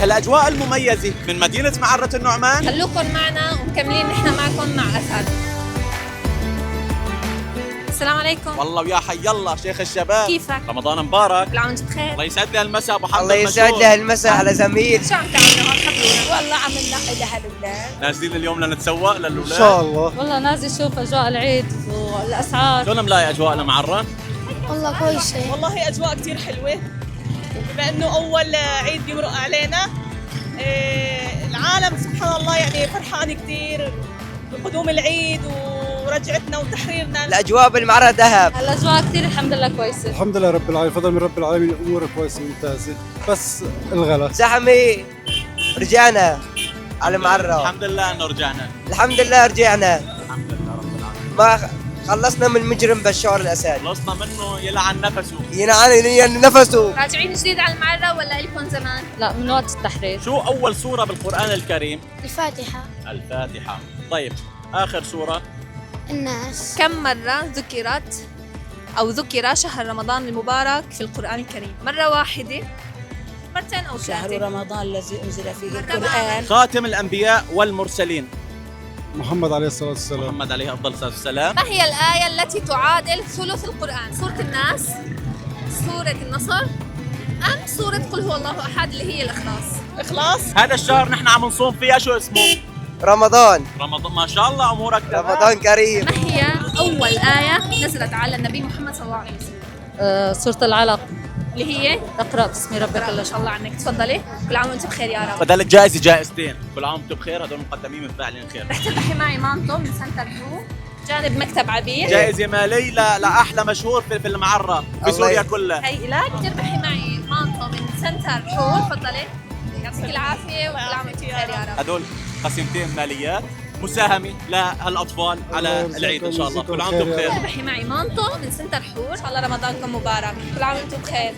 الأجواء المميزة من مدينة معرة النعمان. خلوكم معنا ومكملين نحن معكم مع أسعد. السلام عليكم. والله ويا حي الله شيخ الشباب، كيفك؟ رمضان مبارك. كل عام وانت بخير. الله يسعد لي هالمساء ابو حمد. الله يسعد له المساء على زميل. شو عم تعملوا؟ خبرونا. والله عملنا إلها الأولاد. نازلين اليوم لنتسوق للأولاد ان شاء الله. والله نازل اشوف اجواء العيد والاسعار. شلون ملاقي أجواءنا معرة؟ والله كويسة. والله أجواء كتير حلوة، بما إنه أول عيد بيمرق علينا. العالم سبحان الله يعني فرحان كتير بقدوم العيد ورجعتنا وتحريرنا. الاجواء بالمعرة ذهب. الاجواء كثير الحمد لله كويسه. الحمد لله رب العالمين، فضل من رب العالمين، الامور كويسه ممتازه، بس الغلا زحمة. رجعنا على معرة. الحمد لله انه رجعنا. الحمد لله رجعنا. الحمد لله رب العالمين. ما خلصنا من مجرم بشار الاسد. خلصنا منه يلعن نفسه. ينعن نفسه. راجعين جديد على المعرة ولا لكم زمان؟ لا من وقت التحرير. شو أول سورة بالقرآن الكريم؟ الفاتحة. الفاتحة. طيب آخر سورة؟ الناس. كم مرة ذكرت أو ذكر شهر رمضان المبارك في القرآن الكريم؟ مرة واحدة، مرتين أو شهر ثلاثة؟ رمضان الذي أنزل فيه مرة القرآن. خاتم الأنبياء والمرسلين محمد عليه الصلاه والسلام. محمد عليه أفضل الصلاة والسلام. ما هي الآية التي تعادل ثلث القرآن؟ سورة الناس، سورة النصر، أم سورة قل هو الله أحد اللي هي الإخلاص؟ إخلاص. هذا الشهر نحن عم نصوم فيها شو اسمه؟ رمضان. رمضان. ما شاء الله أمورك تمام. رمضان كريم. ما هي أول آية نزلت على النبي محمد صلى الله عليه وسلم؟ سورة العلق. اللي هي اقرأ باسم ربك ما شاء الله عنك. تفضلي. كل عام وأنت بخير يا رب. بدل الجائزة جائزتين، كل عام وانتم بخير، هذول مقدمين من فاعلين خير. رح تربحي معي مانتو من سنتر بلو جانب مكتب عبير. جائزة مالية لأحلى مشهور في المعرة في الله سوريا كلها. هي لك تربحي معي مانتو من سنتر حور. تفضلي. يعطيك العافية وكل عام وأنت بخير يا رب. هذول قسيمتين ماليات مساهمة لهالأطفال على العيد إن شاء الله. كل عام وانتم بخير. تربحي معي مانتو من سنتر حور. إن شاء الله رمضانكم مبارك. كل عام وأنتم بخير.